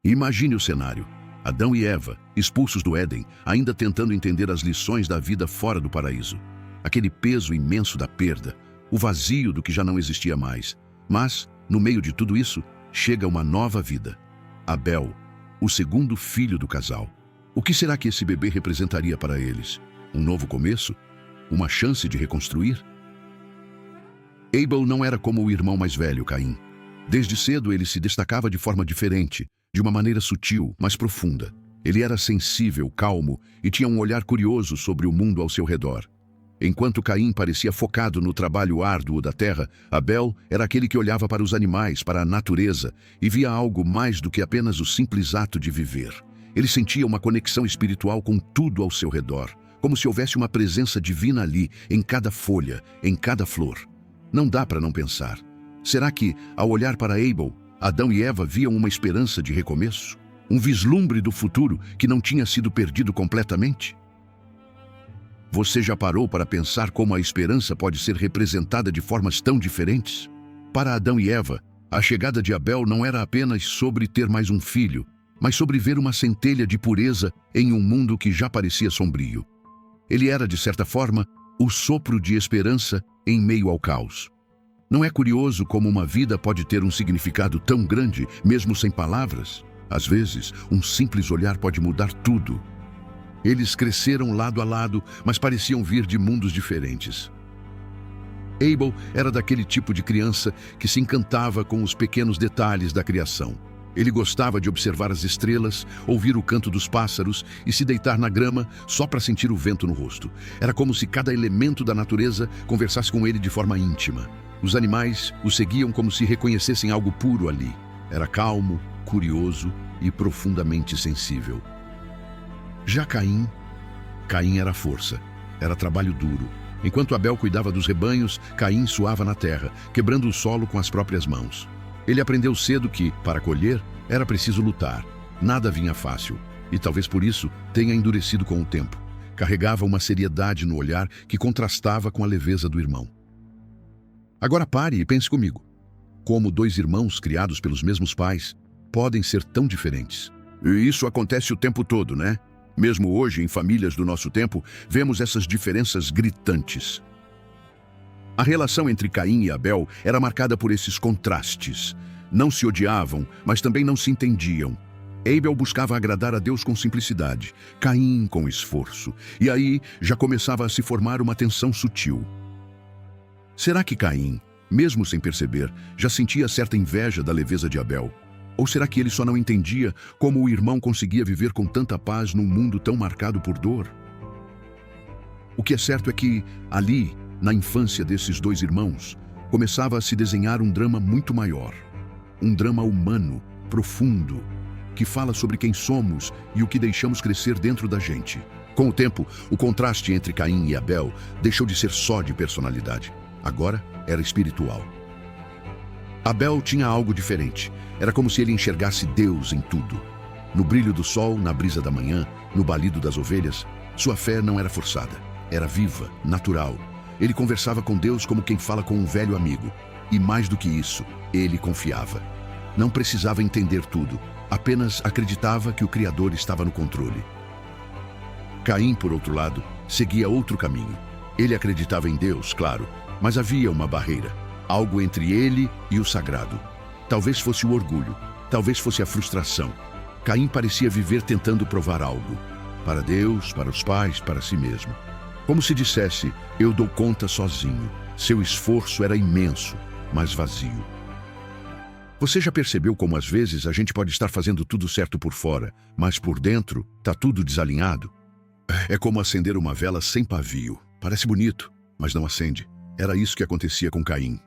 Imagine o cenário. Adão e Eva, expulsos do Éden, ainda tentando entender as lições da vida fora do paraíso. Aquele peso imenso da perda, o vazio do que já não existia mais. Mas, no meio de tudo isso, chega uma nova vida. Abel, o segundo filho do casal. O que será que esse bebê representaria para eles? Um novo começo? Uma chance de reconstruir? Abel não era como o irmão mais velho, Caim. Desde cedo ele se destacava de forma diferente, de uma maneira sutil, mas profunda. Ele era sensível, calmo e tinha um olhar curioso sobre o mundo ao seu redor. Enquanto Caim parecia focado no trabalho árduo da terra, Abel era aquele que olhava para os animais, para a natureza, e via algo mais do que apenas o simples ato de viver. Ele sentia uma conexão espiritual com tudo ao seu redor, como se houvesse uma presença divina ali, em cada folha, em cada flor. Não dá para não pensar. Será que, ao olhar para Abel, Adão e Eva viam uma esperança de recomeço? Um vislumbre do futuro que não tinha sido perdido completamente? Você já parou para pensar como a esperança pode ser representada de formas tão diferentes? Para Adão e Eva, a chegada de Abel não era apenas sobre ter mais um filho, mas sobre ver uma centelha de pureza em um mundo que já parecia sombrio. Ele era, de certa forma, o sopro de esperança em meio ao caos. Não é curioso como uma vida pode ter um significado tão grande, mesmo sem palavras? Às vezes, um simples olhar pode mudar tudo. Eles cresceram lado a lado, mas pareciam vir de mundos diferentes. Abel era daquele tipo de criança que se encantava com os pequenos detalhes da criação. Ele gostava de observar as estrelas, ouvir o canto dos pássaros e se deitar na grama só para sentir o vento no rosto. Era como se cada elemento da natureza conversasse com ele de forma íntima. Os animais o seguiam como se reconhecessem algo puro ali. Era calmo, curioso e profundamente sensível. Já Caim era força, era trabalho duro. Enquanto Abel cuidava dos rebanhos, Caim suava na terra, quebrando o solo com as próprias mãos. Ele aprendeu cedo que, para colher, era preciso lutar. Nada vinha fácil, e talvez por isso tenha endurecido com o tempo. Carregava uma seriedade no olhar que contrastava com a leveza do irmão. Agora pare e pense comigo. Como dois irmãos criados pelos mesmos pais podem ser tão diferentes? E isso acontece o tempo todo, né? Mesmo hoje, em famílias do nosso tempo, vemos essas diferenças gritantes. A relação entre Caim e Abel era marcada por esses contrastes. Não se odiavam, mas também não se entendiam. Abel buscava agradar a Deus com simplicidade, Caim com esforço. E aí já começava a se formar uma tensão sutil. Será que Caim, mesmo sem perceber, já sentia certa inveja da leveza de Abel? Ou será que ele só não entendia como o irmão conseguia viver com tanta paz num mundo tão marcado por dor? O que é certo é que, ali, na infância desses dois irmãos, começava a se desenhar um drama muito maior. Um drama humano, profundo, que fala sobre quem somos e o que deixamos crescer dentro da gente. Com o tempo, o contraste entre Caim e Abel deixou de ser só de personalidade. Agora era espiritual. Abel tinha algo diferente. Era como se ele enxergasse Deus em tudo. No brilho do sol, na brisa da manhã, no balido das ovelhas, sua fé não era forçada. Era viva, natural. Ele conversava com Deus como quem fala com um velho amigo. E mais do que isso, ele confiava. Não precisava entender tudo. Apenas acreditava que o Criador estava no controle. Caim, por outro lado, seguia outro caminho. Ele acreditava em Deus, claro, mas havia uma barreira. Algo entre ele e o sagrado. Talvez fosse o orgulho, talvez fosse a frustração. Caim parecia viver tentando provar algo. Para Deus, para os pais, para si mesmo. Como se dissesse, eu dou conta sozinho. Seu esforço era imenso, mas vazio. Você já percebeu como às vezes a gente pode estar fazendo tudo certo por fora, mas por dentro está tudo desalinhado? É como acender uma vela sem pavio. Parece bonito, mas não acende. Era isso que acontecia com Caim.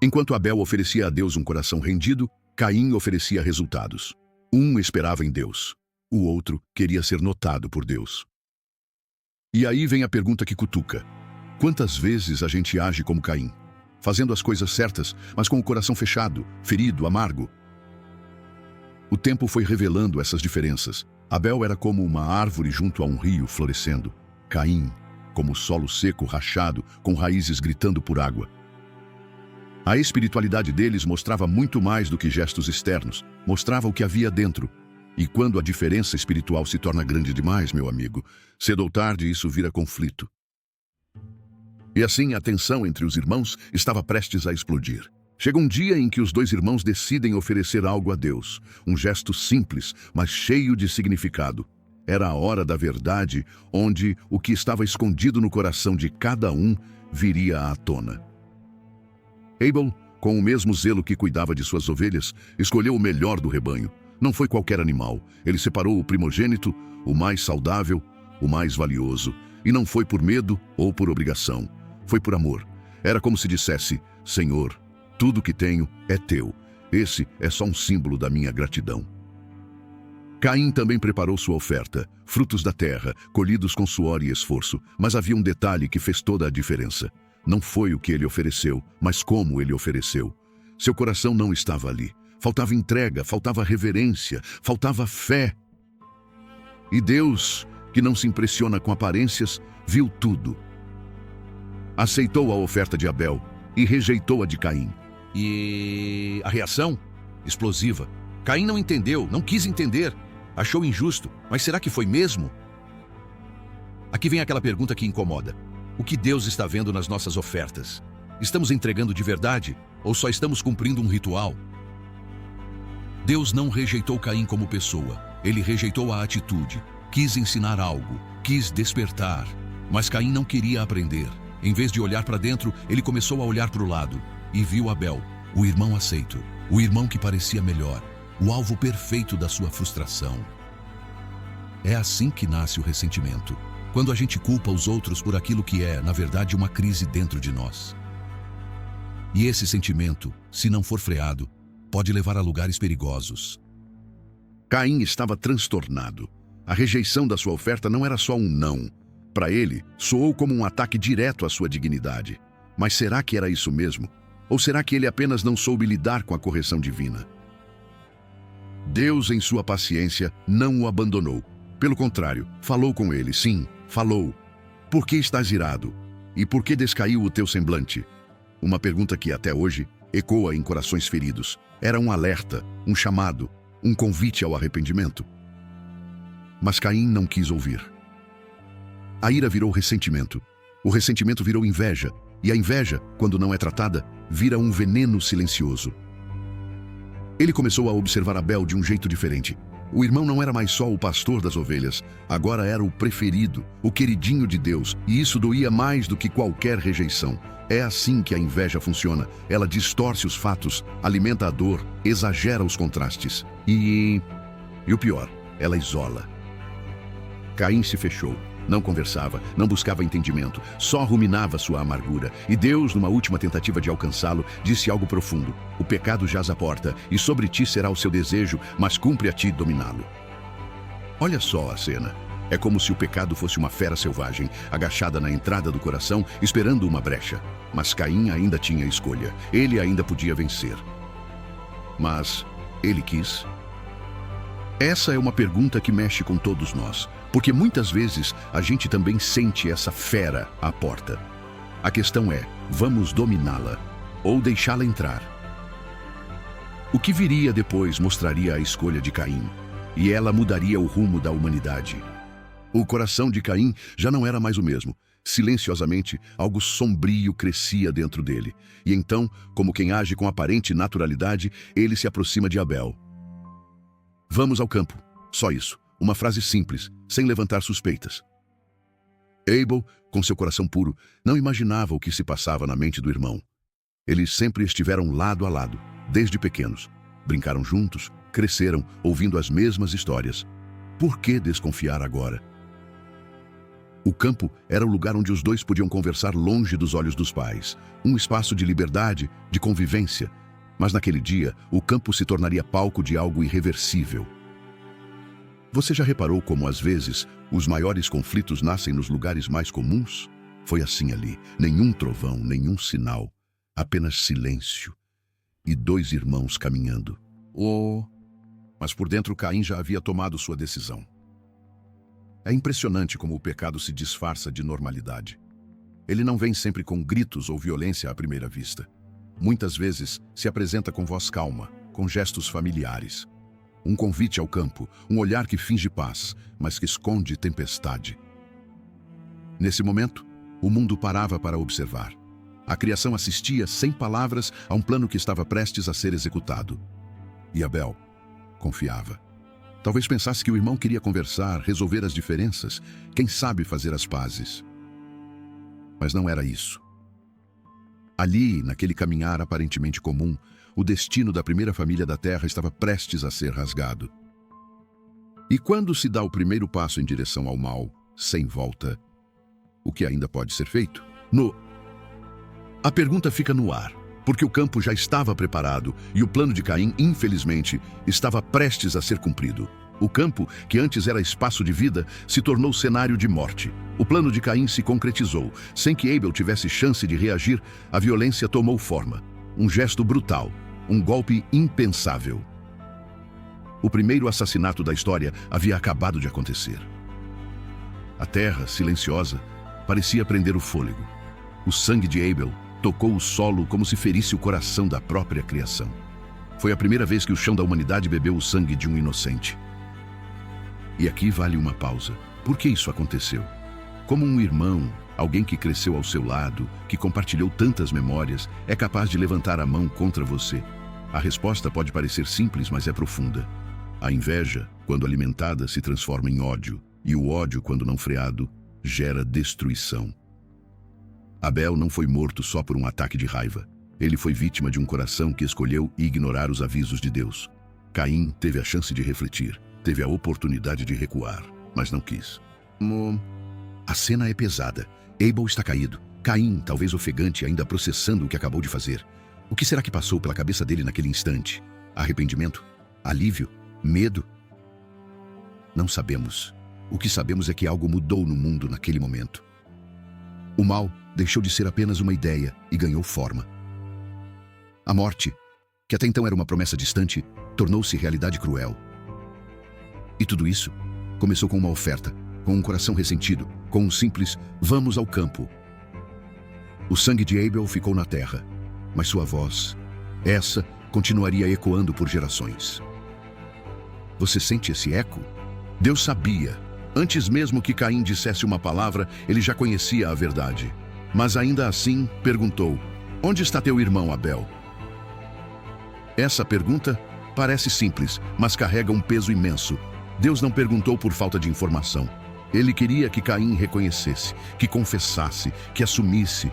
Enquanto Abel oferecia a Deus um coração rendido, Caim oferecia resultados. Um esperava em Deus, o outro queria ser notado por Deus. E aí vem a pergunta que cutuca. Quantas vezes a gente age como Caim? Fazendo as coisas certas, mas com o coração fechado, ferido, amargo? O tempo foi revelando essas diferenças. Abel era como uma árvore junto a um rio florescendo. Caim, como solo seco rachado, com raízes gritando por água. A espiritualidade deles mostrava muito mais do que gestos externos, mostrava o que havia dentro. E quando a diferença espiritual se torna grande demais, meu amigo, cedo ou tarde isso vira conflito. E assim a tensão entre os irmãos estava prestes a explodir. Chega um dia em que os dois irmãos decidem oferecer algo a Deus, um gesto simples, mas cheio de significado. Era a hora da verdade, onde o que estava escondido no coração de cada um viria à tona. Abel, com o mesmo zelo que cuidava de suas ovelhas, escolheu o melhor do rebanho. Não foi qualquer animal. Ele separou o primogênito, o mais saudável, o mais valioso. E não foi por medo ou por obrigação. Foi por amor. Era como se dissesse: Senhor, tudo que tenho é teu. Esse é só um símbolo da minha gratidão. Caim também preparou sua oferta, frutos da terra, colhidos com suor e esforço. Mas havia um detalhe que fez toda a diferença. Não foi o que ele ofereceu, mas como ele ofereceu. Seu coração não estava ali. Faltava entrega, faltava reverência, faltava fé. E Deus, que não se impressiona com aparências, viu tudo. Aceitou a oferta de Abel e rejeitou a de Caim. E a reação? Explosiva. Caim não entendeu, não quis entender. Achou injusto. Mas será que foi mesmo? Aqui vem aquela pergunta que incomoda. O que Deus está vendo nas nossas ofertas? Estamos entregando de verdade ou só estamos cumprindo um ritual? Deus não rejeitou Caim como pessoa. Ele rejeitou a atitude. Quis ensinar algo, quis despertar. Mas Caim não queria aprender. Em vez de olhar para dentro, ele começou a olhar para o lado e viu Abel, o irmão aceito, o irmão que parecia melhor, o alvo perfeito da sua frustração. É assim que nasce o ressentimento, quando a gente culpa os outros por aquilo que é, na verdade, uma crise dentro de nós. E esse sentimento, se não for freado, pode levar a lugares perigosos. Caim estava transtornado. A rejeição da sua oferta não era só um não. Para ele, soou como um ataque direto à sua dignidade. Mas será que era isso mesmo? Ou será que ele apenas não soube lidar com a correção divina? Deus, em sua paciência, não o abandonou. Pelo contrário, falou com ele, sim, falou. Por que estás irado? E por que descaiu o teu semblante? Uma pergunta que, até hoje, ecoa em corações feridos. Era um alerta, um chamado, um convite ao arrependimento. Mas Caim não quis ouvir. A ira virou ressentimento. O ressentimento virou inveja. E a inveja, quando não é tratada, vira um veneno silencioso. Ele começou a observar Abel de um jeito diferente. O irmão não era mais só o pastor das ovelhas, agora era o preferido, o queridinho de Deus, e isso doía mais do que qualquer rejeição. É assim que a inveja funciona. Ela distorce os fatos, alimenta a dor, exagera os contrastes. E o pior, ela isola. Caim se fechou. Não conversava, não buscava entendimento, só ruminava sua amargura. E Deus, numa última tentativa de alcançá-lo, disse algo profundo: o pecado jaz à porta, e sobre ti será o seu desejo, mas cumpre a ti dominá-lo. Olha só a cena. É como se o pecado fosse uma fera selvagem, agachada na entrada do coração, esperando uma brecha. Mas Caim ainda tinha escolha. Ele ainda podia vencer. Mas ele quis? Essa é uma pergunta que mexe com todos nós, porque muitas vezes a gente também sente essa fera à porta. A questão é, vamos dominá-la ou deixá-la entrar? O que viria depois mostraria a escolha de Caim, e ela mudaria o rumo da humanidade. O coração de Caim já não era mais o mesmo. Silenciosamente, algo sombrio crescia dentro dele. E então, como quem age com aparente naturalidade, ele se aproxima de Abel. Vamos ao campo. Só isso. Uma frase simples, sem levantar suspeitas. Abel, com seu coração puro, não imaginava o que se passava na mente do irmão. Eles sempre estiveram lado a lado, desde pequenos. Brincaram juntos, cresceram, ouvindo as mesmas histórias. Por que desconfiar agora? O campo era o lugar onde os dois podiam conversar longe dos olhos dos pais. Um espaço de liberdade, de convivência. Mas naquele dia, o campo se tornaria palco de algo irreversível. Você já reparou como, às vezes, os maiores conflitos nascem nos lugares mais comuns? Foi assim ali. Nenhum trovão, nenhum sinal. Apenas silêncio. E dois irmãos caminhando. Mas por dentro Caim já havia tomado sua decisão. É impressionante como o pecado se disfarça de normalidade. Ele não vem sempre com gritos ou violência à primeira vista. muitas vezes, se apresenta com voz calma, com gestos familiares. Um convite ao campo, um olhar que finge paz, mas que esconde tempestade. Nesse momento, o mundo parava para observar. A criação assistia, sem palavras, a um plano que estava prestes a ser executado. E Abel confiava. Talvez pensasse que o irmão queria conversar, resolver as diferenças, quem sabe fazer as pazes. Mas não era isso. Ali, naquele caminhar aparentemente comum, o destino da primeira família da terra estava prestes a ser rasgado. E quando se dá o primeiro passo em direção ao mal, sem volta, o que ainda pode ser feito? A pergunta fica no ar, porque o campo já estava preparado e o plano de Caim, infelizmente, estava prestes a ser cumprido. O campo, que antes era espaço de vida, se tornou cenário de morte. O plano de Caim se concretizou. Sem que Abel tivesse chance de reagir, a violência tomou forma. Um gesto brutal, um golpe impensável. O primeiro assassinato da história havia acabado de acontecer. A terra, silenciosa, parecia prender o fôlego. O sangue de Abel tocou o solo como se ferisse o coração da própria criação. Foi a primeira vez que o chão da humanidade bebeu o sangue de um inocente. E aqui vale uma pausa. Por que isso aconteceu? Como um irmão, alguém que cresceu ao seu lado, que compartilhou tantas memórias, é capaz de levantar a mão contra você? A resposta pode parecer simples, mas é profunda. A inveja, quando alimentada, se transforma em ódio, e o ódio, quando não freado, gera destruição. Abel não foi morto só por um ataque de raiva. Ele foi vítima de um coração que escolheu ignorar os avisos de Deus. Caim teve a chance de refletir, teve a oportunidade de recuar, mas não quis. A cena é pesada. Abel está caído. Caim, talvez ofegante, ainda processando o que acabou de fazer. O que será que passou pela cabeça dele naquele instante? Arrependimento? Alívio? Medo? Não sabemos. O que sabemos é que algo mudou no mundo naquele momento. O mal deixou de ser apenas uma ideia e ganhou forma. A morte, que até então era uma promessa distante, tornou-se realidade cruel. E tudo isso começou com uma oferta, com um coração ressentido, com um simples "vamos ao campo". O sangue de Abel ficou na terra, mas sua voz, essa, continuaria ecoando por gerações. Você sente esse eco? Deus sabia. Antes mesmo que Caim dissesse uma palavra, ele já conhecia a verdade. Mas ainda assim, perguntou: onde está teu irmão Abel? Essa pergunta parece simples, mas carrega um peso imenso. Deus não perguntou por falta de informação. Ele queria que Caim reconhecesse, que confessasse, que assumisse.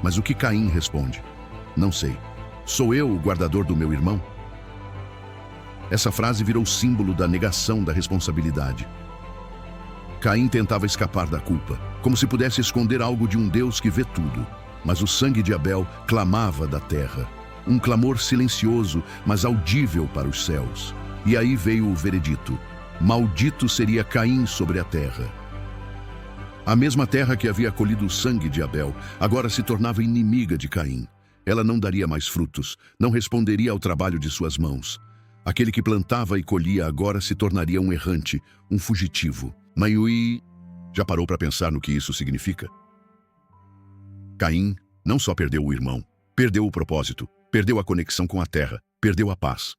Mas o que Caim responde? Não sei. Sou eu o guardador do meu irmão? Essa frase virou símbolo da negação da responsabilidade. Caim tentava escapar da culpa, como se pudesse esconder algo de um Deus que vê tudo. Mas o sangue de Abel clamava da terra. Um clamor silencioso, mas audível para os céus. E aí veio o veredito. Maldito seria Caim sobre a terra. A mesma terra que havia acolhido o sangue de Abel, agora se tornava inimiga de Caim. Ela não daria mais frutos, não responderia ao trabalho de suas mãos. Aquele que plantava e colhia agora se tornaria um errante, um fugitivo. Maiui já parou para pensar no que isso significa? Caim não só perdeu o irmão, perdeu o propósito, perdeu a conexão com a terra, perdeu a paz.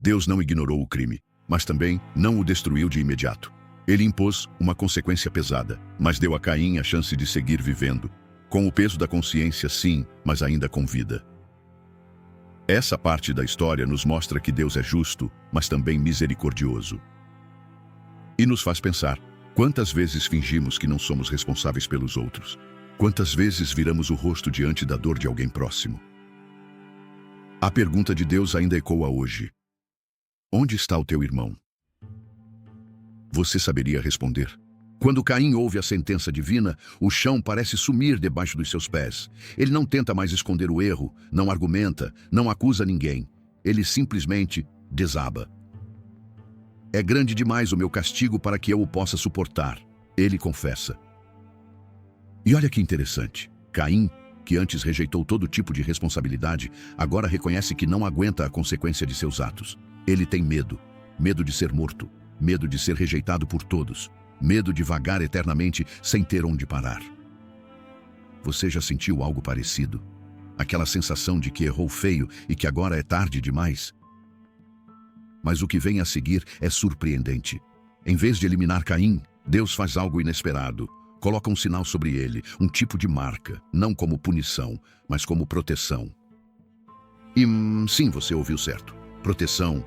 Deus não ignorou o crime, mas também não o destruiu de imediato. Ele impôs uma consequência pesada, mas deu a Caim a chance de seguir vivendo, com o peso da consciência, sim, mas ainda com vida. Essa parte da história nos mostra que Deus é justo, mas também misericordioso. E nos faz pensar, quantas vezes fingimos que não somos responsáveis pelos outros? Quantas vezes viramos o rosto diante da dor de alguém próximo? A pergunta de Deus ainda ecoa hoje. Onde está o teu irmão? Você saberia responder? Quando Caim ouve a sentença divina, o chão parece sumir debaixo dos seus pés. Ele não tenta mais esconder o erro, não argumenta, não acusa ninguém. Ele simplesmente desaba. É grande demais o meu castigo para que eu o possa suportar. Ele confessa. E olha que interessante. Caim, que antes rejeitou todo tipo de responsabilidade, agora reconhece que não aguenta a consequência de seus atos. Ele tem medo. Medo de ser morto. Medo de ser rejeitado por todos. Medo de vagar eternamente sem ter onde parar. Você já sentiu algo parecido? aquela sensação de que errou feio e que agora é tarde demais. Mas o que vem a seguir é surpreendente. Em vez de eliminar Caim, Deus faz algo inesperado. Coloca um sinal sobre ele, um tipo de marca, não como punição, mas como proteção. E sim, você ouviu certo. Proteção.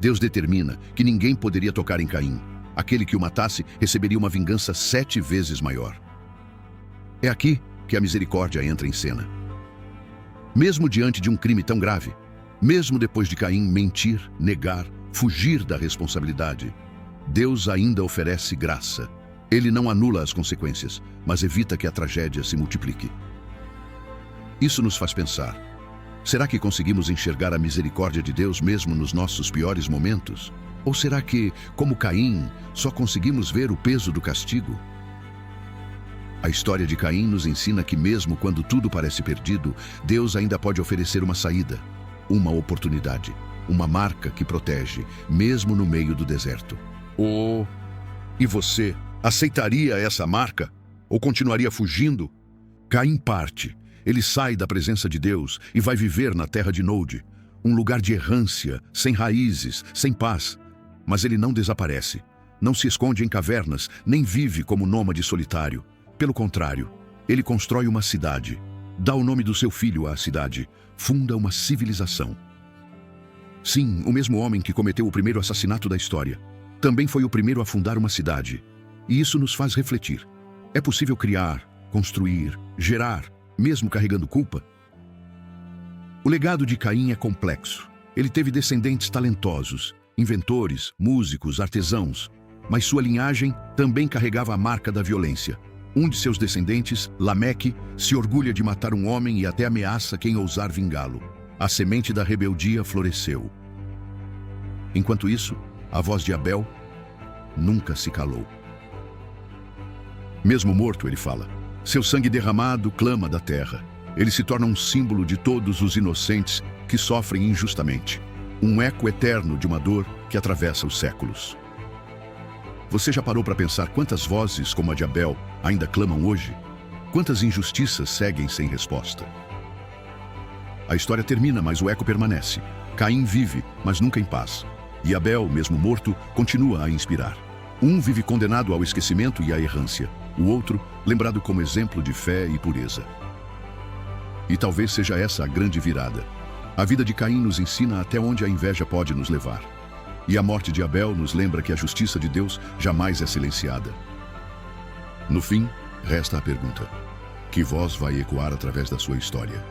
Deus determina que ninguém poderia tocar em Caim. Aquele que o matasse receberia uma vingança 7 vezes maior. É aqui que a misericórdia entra em cena. Mesmo diante de um crime tão grave, mesmo depois de Caim mentir, negar, fugir da responsabilidade, Deus ainda oferece graça. Ele não anula as consequências, mas evita que a tragédia se multiplique. Isso nos faz pensar. Será que conseguimos enxergar a misericórdia de Deus mesmo nos nossos piores momentos? Ou será que, como Caim, só conseguimos ver o peso do castigo? A história de Caim nos ensina que mesmo quando tudo parece perdido, Deus ainda pode oferecer uma saída, uma oportunidade, uma marca que protege, mesmo no meio do deserto. E você aceitaria essa marca? Ou continuaria fugindo? Caim parte. Ele sai da presença de Deus e vai viver na terra de Nod, um lugar de errância, sem raízes, sem paz. Mas ele não desaparece, não se esconde em cavernas, nem vive como nômade solitário. Pelo contrário, ele constrói uma cidade, dá o nome do seu filho à cidade, funda uma civilização. Sim, o mesmo homem que cometeu o primeiro assassinato da história, também foi o primeiro a fundar uma cidade. E isso nos faz refletir. É possível criar, construir, gerar, mesmo carregando culpa? O legado de Caim é complexo. Ele teve descendentes talentosos, inventores, músicos, artesãos, mas sua linhagem também carregava a marca da violência. Um de seus descendentes, Lameque, se orgulha de matar um homem e até ameaça quem ousar vingá-lo. A semente da rebeldia floresceu. Enquanto isso, a voz de Abel nunca se calou. Mesmo morto, ele fala. Seu sangue derramado clama da terra. Ele se torna um símbolo de todos os inocentes que sofrem injustamente. Um eco eterno de uma dor que atravessa os séculos. Você já parou para pensar quantas vozes como a de Abel ainda clamam hoje? Quantas injustiças seguem sem resposta? A história termina, mas o eco permanece. Caim vive, mas nunca em paz. E Abel, mesmo morto, continua a inspirar. Um vive condenado ao esquecimento e à errância. O outro, lembrado como exemplo de fé e pureza. E talvez seja essa a grande virada. A vida de Caim nos ensina até onde a inveja pode nos levar. E a morte de Abel nos lembra que a justiça de Deus jamais é silenciada. No fim, resta a pergunta: que voz vai ecoar através da sua história?